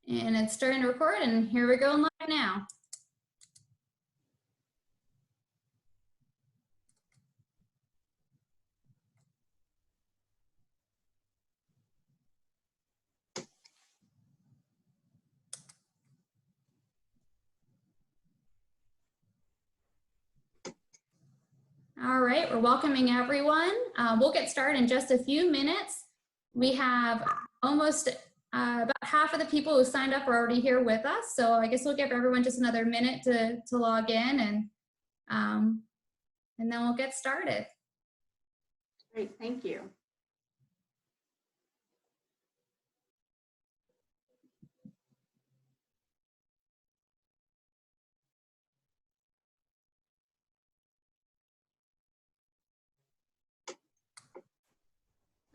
And it's starting to record, and here we go live now. All right, we're welcoming everyone. We'll get started in just a few minutes. We have almost about half of the people who signed up are already here with us. So I guess we'll give everyone just another minute to log in, and then we'll get started. Great, thank you.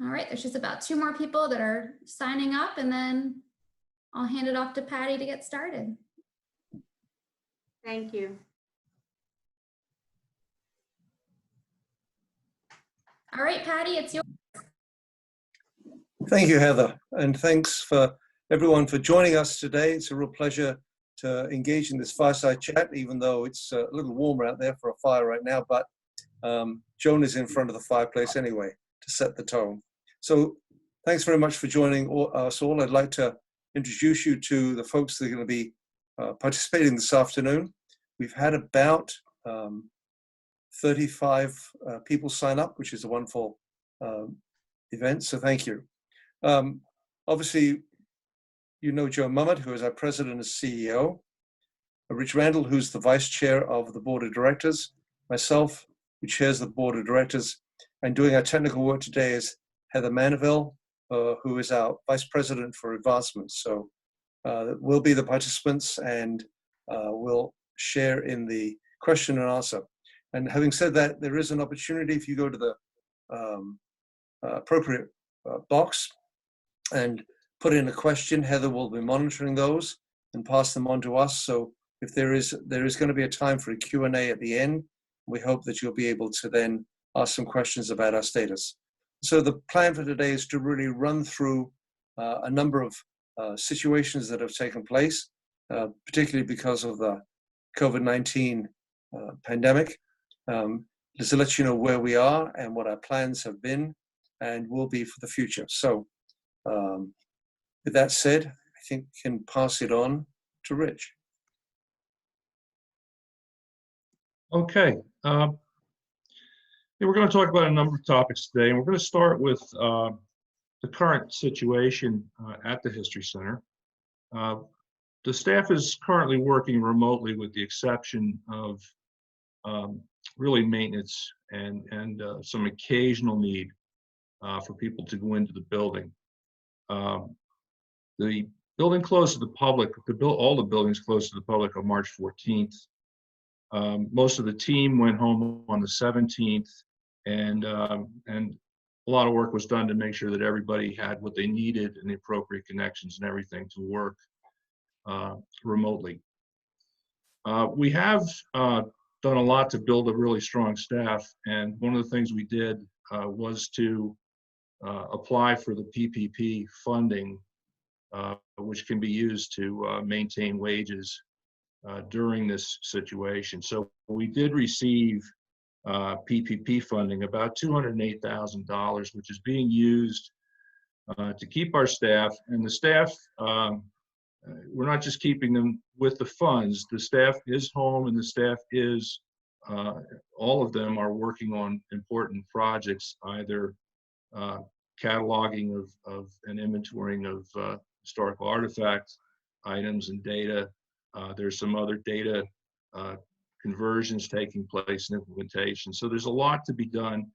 All right, there's just about 2 more people that are signing up, and then I'll hand it off to Patty to get started. Thank you. All right, Patty, it's yours. Thank you, Heather, and thanks for everyone for joining us today. It's a real pleasure to engage in this fireside chat, even though it's a little warmer out there for a fire right now, but Joan is in front of the fireplace anyway to set the tone. So thanks very much for joining us all. I'd like to introduce you to the folks that are going to be participating this afternoon. We've had about 35 people sign up, which is a wonderful event, so thank you. Obviously, you know Joan Mummert, who is our president and CEO, Richard Randall, who's the vice chair of the board of directors, myself, who chairs the board of directors, and doing our technical work today is Heather Mandeville, who is our vice president for advancements. So we'll be the participants, and we'll share in the question and answer. And having said that, there is an opportunity if you go to the appropriate box and put in a question. Heather will be monitoring those and pass them on to us. So if there is going to be a time for a Q&A at the end, we hope that you'll be able to then ask some questions about our status. So the plan for today is to really run through a number of situations that have taken place, particularly because of the COVID-19 pandemic, just to let you know where we are and what our plans have been and will be for the future. So with that said, I think we can pass it on to Rich. Okay. We're going to talk about a number of topics today, and we're going to start with the current situation at the History Center. The staff is currently working remotely with the exception of really maintenance and some occasional need for people to go into the building. The building closed to the public, all the buildings closed to the public on March 14th. Most of the team went home on the 17th, and a lot of work was done to make sure that everybody had what they needed and the appropriate connections and everything to work remotely. We have done a lot to build a really strong staff, and one of the things we did was to apply for the PPP funding, which can be used to maintain wages during this situation. So we did receive PPP funding, about $208,000, which is being used to keep our staff. And the staff, we're not just keeping them with the funds. The staff is home, and the staff is, all of them are working on important projects, either cataloging of and inventorying of historical artifact items and data. There's some other data conversions taking place and implementation. So there's a lot to be done.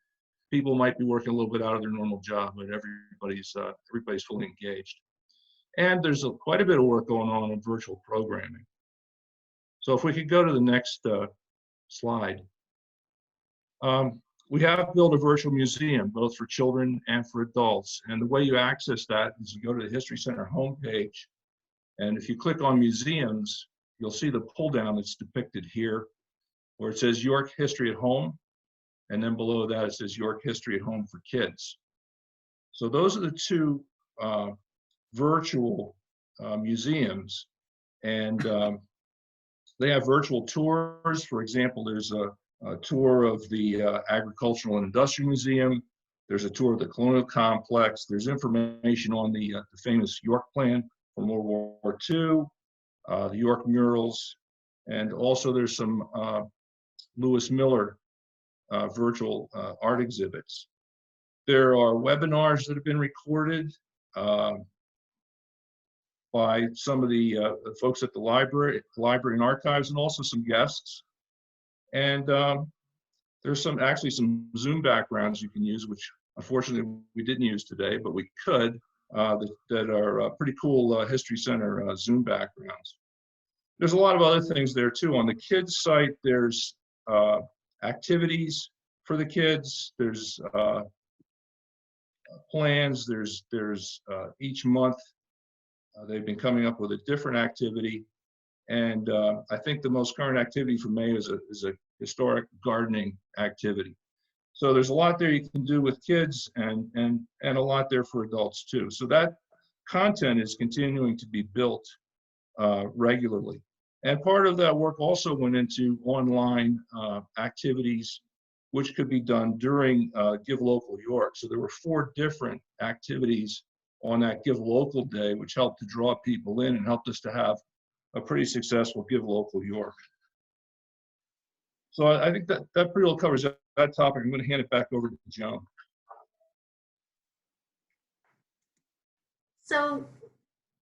People might be working a little bit out of their normal job, but everybody's fully engaged. And there's quite a bit of work going on in virtual programming. So if we could go to the next slide. We have built a virtual museum, both for children and for adults. And the way you access that is you go to the History Center homepage. And if you click on museums, you'll see the pull down that's depicted here, where it says York History at Home. And then below that, it says York History at Home for Kids. So those are the two virtual museums. And they have virtual tours. For example, there's a tour of the Agricultural and Industrial Museum. There's a tour of the Colonial Complex. There's information on the famous York Plan from World War II, the York murals, and also there's some Lewis Miller virtual art exhibits. There are webinars that have been recorded by some of the folks at the library and archives, and also some guests. And there's actually some Zoom backgrounds you can use, which unfortunately we didn't use today, but we could, that are pretty cool History Center Zoom backgrounds. There's a lot of other things there too. On the kids site, there's activities for the kids. There's plans. There's each month they've been coming up with a different activity. And I think the most current activity for May is a historic gardening activity. So there's a lot there you can do with kids, and a lot there for adults too. So that content is continuing to be built regularly. And part of that work also went into online activities, which could be done during Give Local York. So there were 4 different activities on that Give Local Day, which helped to draw people in and helped us to have a pretty successful Give Local York. So I think that pretty well covers that topic. I'm going to hand it back over to Joan. So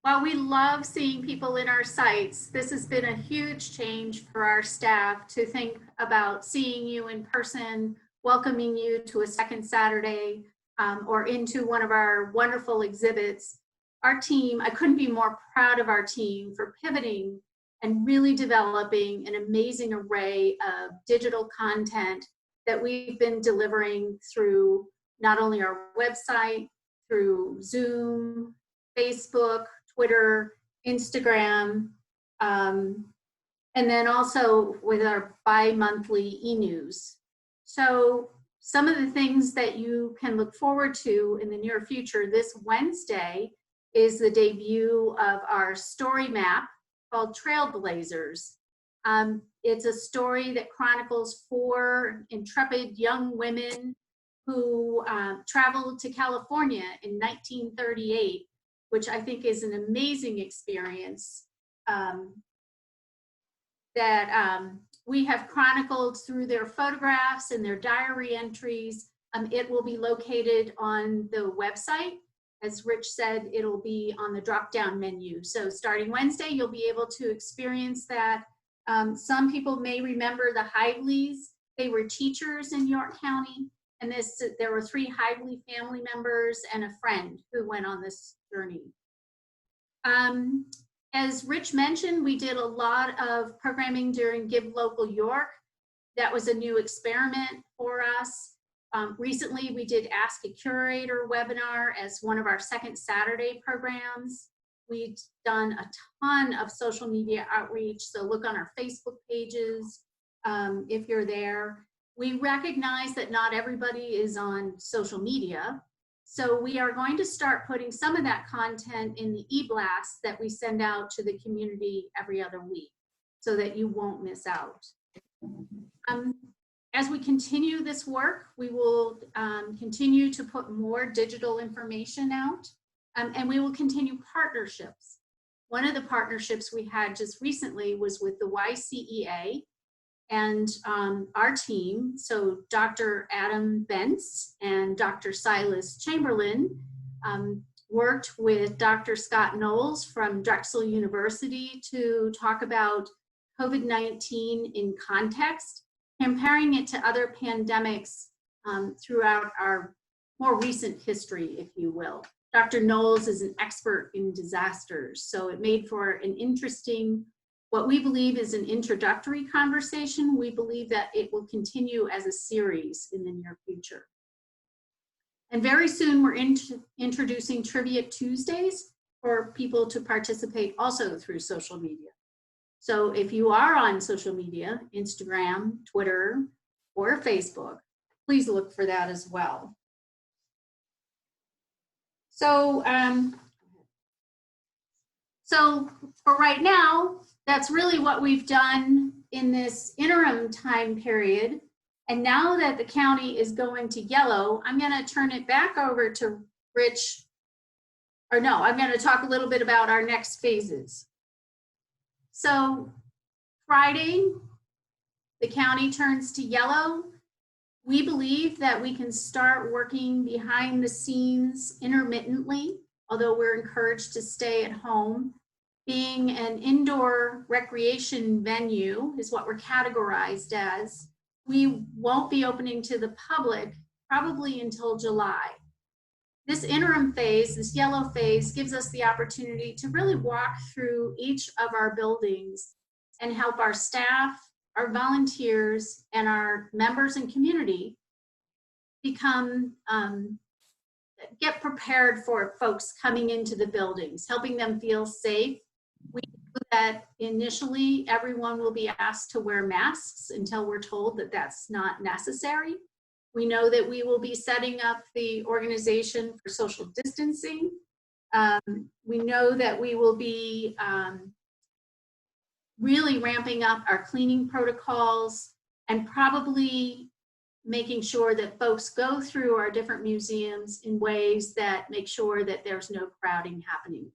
while we love seeing people in our sites, this has been a huge change for our staff to think about seeing you in person, welcoming you to a second Saturday, or into one of our wonderful exhibits. Our team, I couldn't be more proud of our team for pivoting and really developing an amazing array of digital content that we've been delivering through not only our website, through Zoom, Facebook, Twitter, Instagram, and then also with our bi-monthly e-news. So some of the things that you can look forward to in the near future, this Wednesday is the debut of our story map called Trailblazers. It's a story that chronicles 4 intrepid young women who traveled to California in 1938, which I think is an amazing experience that we have chronicled through their photographs and their diary entries. It will be located on the website. As Rich said, it'll be on the drop-down menu. So starting Wednesday, you'll be able to experience that. Some people may remember the Hiveleys. They were teachers in York County, and there were 3 Hively family members and a friend who went on this journey. As Rich mentioned, we did a lot of programming during Give Local York. That was a new experiment for us. Recently, we did Ask a Curator webinar as one of our second Saturday programs. We've done a ton of social media outreach, so look on our Facebook pages if you're there. We recognize that not everybody is on social media, so we are going to start putting some of that content in the e-blasts that we send out to the community every other week so that you won't miss out. As we continue this work, we will continue to put more digital information out, and we will continue partnerships. One of the partnerships we had just recently was with the YCEA and our team, so Dr. Adam Bentz and Dr. Silas Chamberlain worked with Dr. Scott Knowles from Drexel University to talk about COVID-19 in context, comparing it to other pandemics throughout our more recent history, if you will. Dr. Knowles is an expert in disasters, so it made for an interesting, what we believe is an introductory conversation. We believe that it will continue as a series in the near future. And very soon we're introducing Trivia Tuesdays for people to participate also through social media. So if you are on social media, Instagram, Twitter, or Facebook, please look for that as well. So So for right now, that's really what we've done in this interim time period. And now that the county is going to yellow, I'm going to turn it back over to Rich. Or no, I'm going to talk a little bit about our next phases. So Friday, the county turns to yellow. We believe that we can start working behind the scenes intermittently, although we're encouraged to stay at home. Being an indoor recreation venue is what we're categorized as. We won't be opening to the public probably until July. This interim phase, this yellow phase, gives us the opportunity to really walk through each of our buildings and help our staff, our volunteers, and our members and community become, get prepared for folks coming into the buildings, helping them feel safe. We know that initially everyone will be asked to wear masks until we're told that that's not necessary. We know that we will be setting up the organization for social distancing. We know that we will be really ramping up our cleaning protocols and probably making sure that folks go through our different museums in ways that make sure that there's no crowding happening.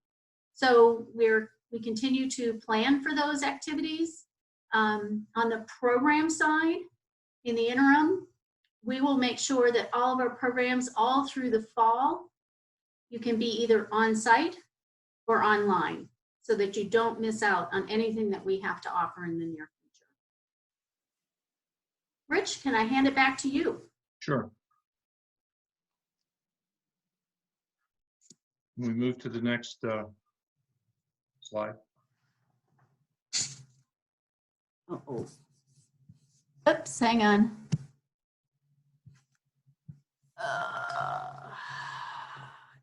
So we continue to plan for those activities. On the program side, in the interim, we will make sure that all of our programs all through the fall, you can be either on site or online so that you don't miss out on anything that we have to offer in the near future. Rich, can I hand it back to you? Sure. Can we move to the next slide? Uh-oh. Oops, hang on.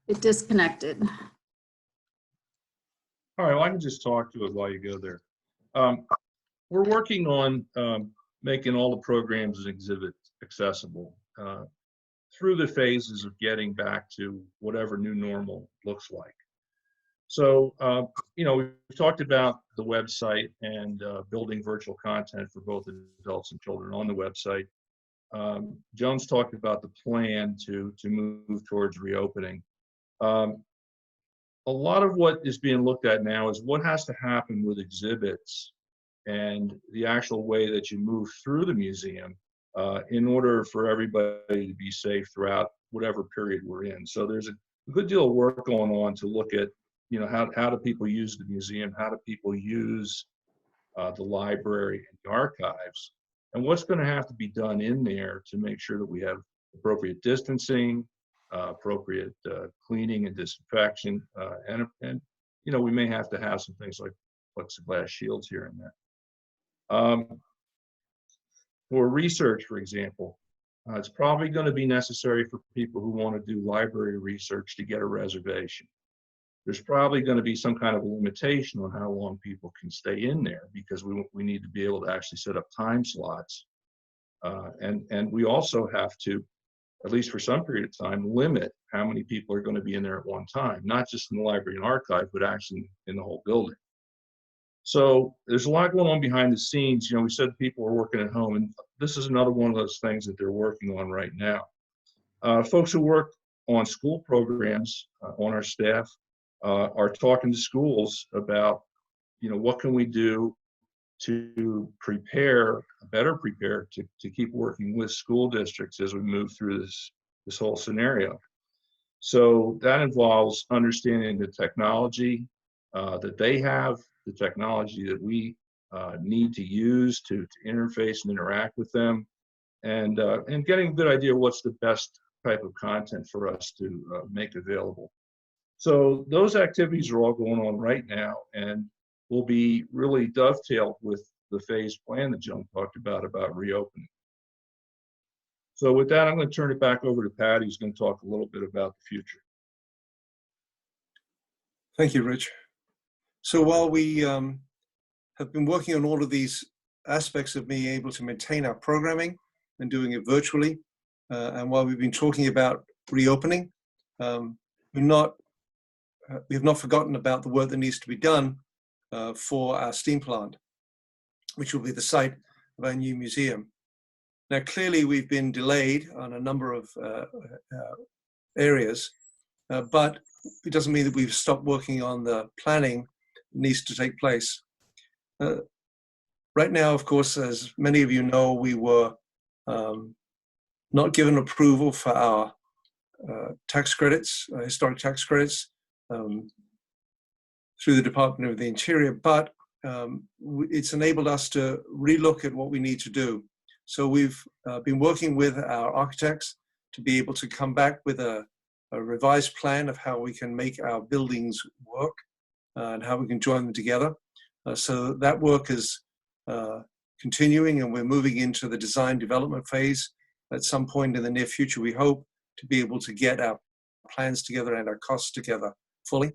It disconnected. All right, well, I can just talk to it while you go there. We're working on making all the programs and exhibits accessible through the phases of getting back to whatever new normal looks like. So, we've talked about the website and building virtual content for both adults and children on the website. Joan's talked about the plan to move towards reopening. A lot of what is being looked at now is what has to happen with exhibits and the actual way that you move through the museum in order for everybody to be safe throughout whatever period we're in. So there's a good deal of work going on to look at, how do people use the museum? How do people use the library and the archives? And what's going to have to be done in there to make sure that we have appropriate distancing, appropriate cleaning and disinfection, and we may have to have some things like plexiglass shields here and there. For research, for example, it's probably going to be necessary for people who want to do library research to get a reservation. There's probably going to be some kind of a limitation on how long people can stay in there because we need to be able to actually set up time slots. And we also have to, at least for some period of time, limit how many people are going to be in there at one time, not just in the library and archive, but actually in the whole building. So there's a lot going on behind the scenes. We said people are working at home, and this is another one of those things that they're working on right now. Folks who work on school programs on our staff are talking to schools about, what can we do to better prepare to keep working with school districts as we move through this whole scenario. So that involves understanding the technology that they have, the technology that we need to use to interface and interact with them, and getting a good idea of what's the best type of content for us to make available. So those activities are all going on right now and will be really dovetailed with the phase plan that Joan talked about reopening. So with that, I'm going to turn it back over to Patty, who's going to talk a little bit about the future. Thank you, Rich. So while we have been working on all of these aspects of being able to maintain our programming and doing it virtually, and while we've been talking about reopening, we're not we have not forgotten about the work that needs to be done for our steam plant, which will be the site of our new museum. Now, clearly, we've been delayed on a number of areas, but it doesn't mean that we've stopped working on the planning that needs to take place. Right now, of course, as many of you know, we were not given approval for our tax credits, historic tax credits, through the Department of the Interior, but it's enabled us to relook at what we need to do. So we've been working with our architects to be able to come back with a revised plan of how we can make our buildings work and how we can join them together. So that work is continuing, and we're moving into the design development phase. At some point in the near future, we hope to be able to get our plans together and our costs together fully.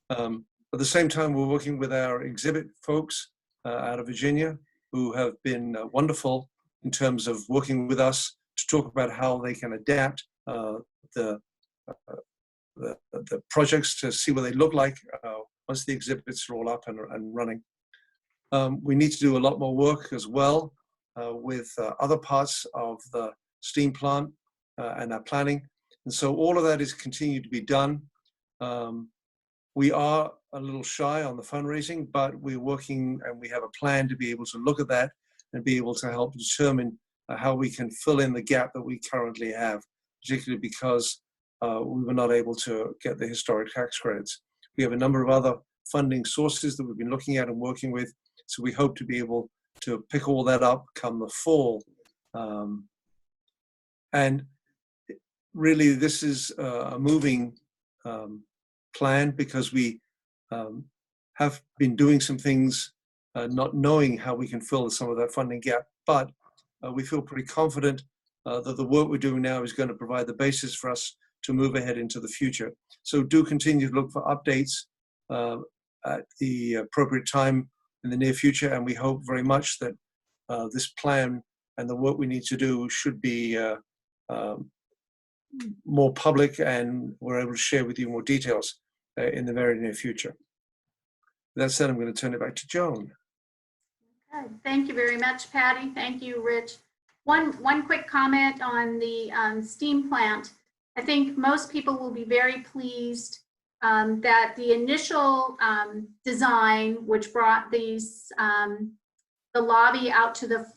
At the same time, we're working with our exhibit folks out of Virginia, who have been wonderful in terms of working with us to talk about how they can adapt the projects to see what they look like once the exhibits are all up and running. We need to do a lot more work as well with other parts of the steam plant and our planning. And so all of that is continued to be done. We are a little shy on the fundraising, but we're working and we have a plan to be able to look at that and be able to help determine how we can fill in the gap that we currently have, particularly because we were not able to get the historic tax credits. We have a number of other funding sources that we've been looking at and working with, so we hope to be able to pick all that up come the fall. And really, this is a moving plan because we have been doing some things not knowing how we can fill some of that funding gap, but we feel pretty confident that the work we're doing now is going to provide the basis for us to move ahead into the future. So do continue to look for updates at the appropriate time in the near future, and we hope very much that this plan and the work we need to do should be more public, and we're able to share with you more details in the very near future. With that said, I'm going to turn it back to Joan. Okay. Thank you very much, Patty. Thank you, Rich. One quick comment on the steam plant. I think most people will be very pleased that the initial design, which brought these the lobby out to the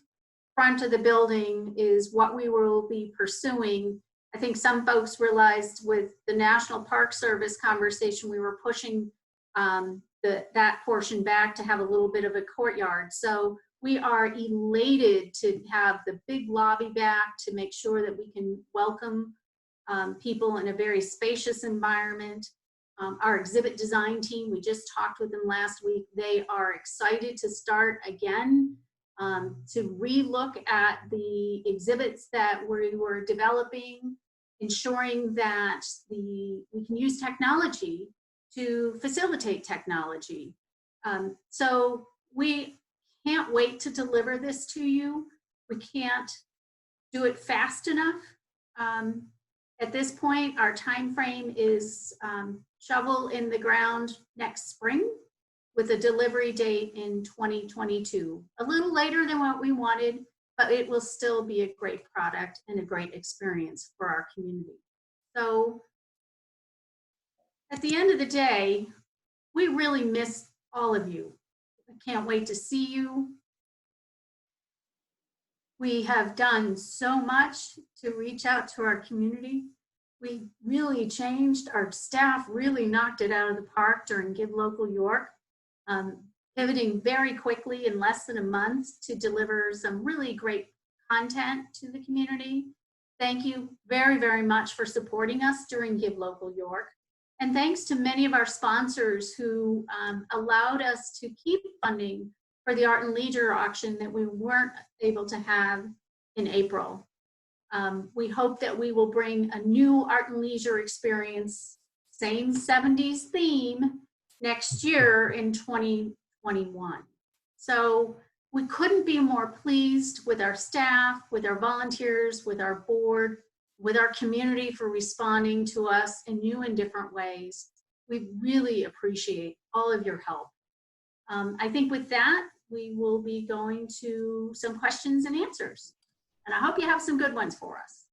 front of the building, is what we will be pursuing. I think some folks realized with the National Park Service conversation, we were pushing that portion back to have a little bit of a courtyard. So we are elated to have the big lobby back to make sure that we can welcome people in a very spacious environment. Our exhibit design team, we just talked with them last week. They are excited to start again to relook at the exhibits that we were developing, ensuring that we can use technology to facilitate technology. So we can't wait to deliver this to you. We can't do it fast enough. At this point, our time frame is shovel in the ground next spring with a delivery date in 2022. A little later than what we wanted, but it will still be a great product and a great experience for our community. So at the end of the day, we really miss all of you. I can't wait to see you. We have done so much to reach out to our community. We really changed. Our staff really knocked it out of the park during Give Local York, pivoting very quickly in less than a month to deliver some really great content to the community. Thank you very, very much for supporting us during Give Local York. And thanks to many of our sponsors who allowed us to keep funding for the Art and Leisure auction that we weren't able to have in April. We hope that we will bring a new Art and Leisure experience, same 70s theme, next year in 2021. So we couldn't be more pleased with our staff, with our volunteers, with our board, with our community for responding to us in new and different ways. We really appreciate all of your help. I think with that, we will be going to some questions and answers. And I hope you have some good ones for us.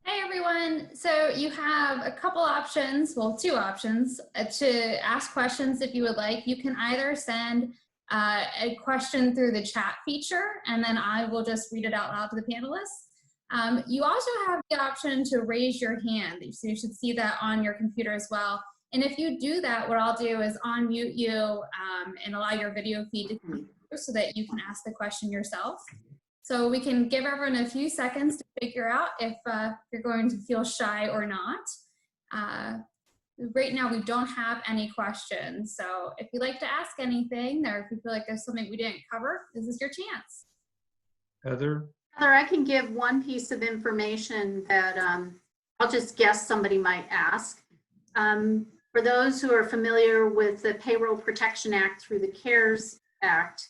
Hey everyone, so you have a couple options, well, two options to ask questions if you would like. You can either send a question through the chat feature, and then I will just read it out loud to the panelists. You also have the option to raise your hand, so you should see that on your computer as well. And if you do that, what I'll do is unmute you and allow your video feed to come through so that you can ask the question yourself. So we can give everyone a few seconds to figure out if you're going to feel shy or not. Right now we don't have any questions. So if you'd like to ask anything, or if you feel like there's something we didn't cover, this is your chance. Heather? Heather, I can give one piece of information that I'll just guess somebody might ask. For those who are familiar with the Payroll Protection Act through the CARES Act,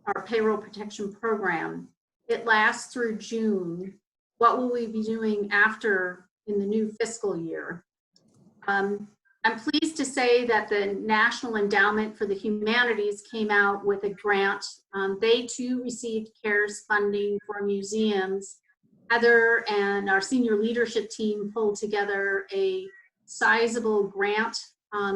our payroll protection program, it lasts through June. What will we be doing after in the new fiscal year? I'm pleased to say that the National Endowment for the Humanities came out with a grant. They too received CARES funding for museums. Heather and our senior leadership team pulled together a sizable grant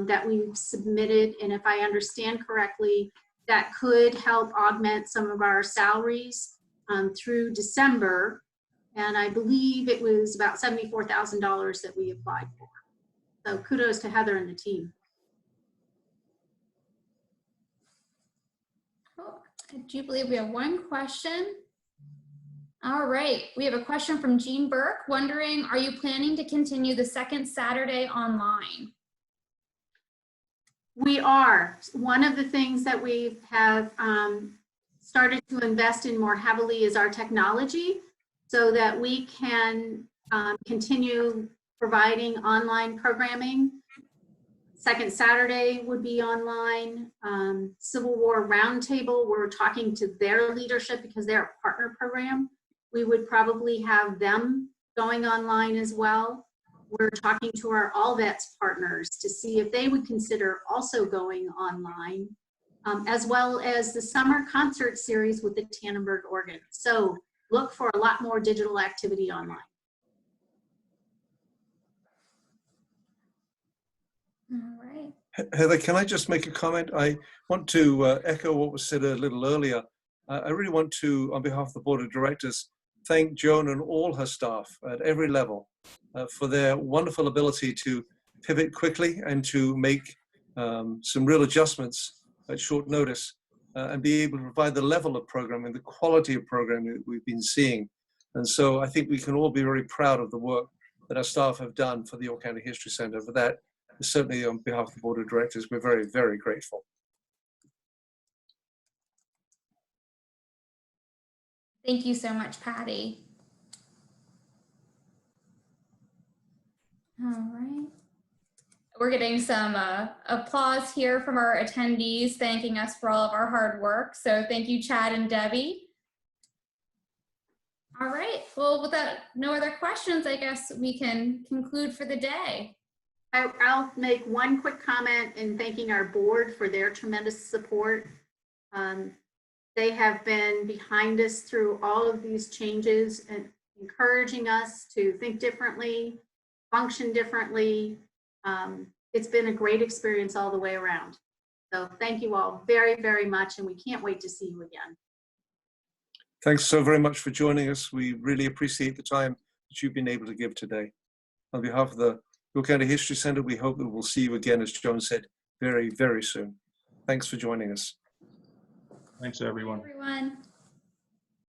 that we've submitted, and if I understand correctly, that could help augment some of our salaries through December, and I believe it was about $74,000 that we applied for. So kudos to Heather and the team. Oh, I do believe we have one question. All right, we have a question from Jean Burke wondering, are you planning to continue the second Saturday online? We are. One of the things that we have started to invest in more heavily is our technology so that we can continue providing online programming. Second Saturday would be online. Civil War Roundtable, we're talking to their leadership because they're a partner program. We would probably have them going online as well. We're talking to our All Vets partners to see if they would consider also going online, as well as the summer concert series with the Tannenberg organ. So look for a lot more digital activity online. All right. Heather, can I just make a comment? I want to echo what was said a little earlier. I really want to, on behalf of the Board of Directors, thank Joan and all her staff at every level for their wonderful ability to pivot quickly and to make some real adjustments at short notice and be able to provide the level of programming, the quality of programming that we've been seeing. And so I think we can all be very proud of the work that our staff have done for the York County History Center. For that, certainly on behalf of the Board of Directors, we're very, very grateful. Thank you so much, Patty. All right. We're getting some applause here from our attendees, thanking us for all of our hard work. So thank you, Chad and Debbie. All right, well, without no other questions, I guess we can conclude for the day. I'll make one quick comment in thanking our board for their tremendous support. They have been behind us through all of these changes and encouraging us to think differently, function differently. It's been a great experience all the way around. So thank you all very, very much, and we can't wait to see you again. Thanks so very much for joining us. We really appreciate the time that you've been able to give today. On behalf of the York County History Center, we hope that we'll see you again, as Joan said, very, very soon. Thanks for joining us. Thanks, everyone. Everyone.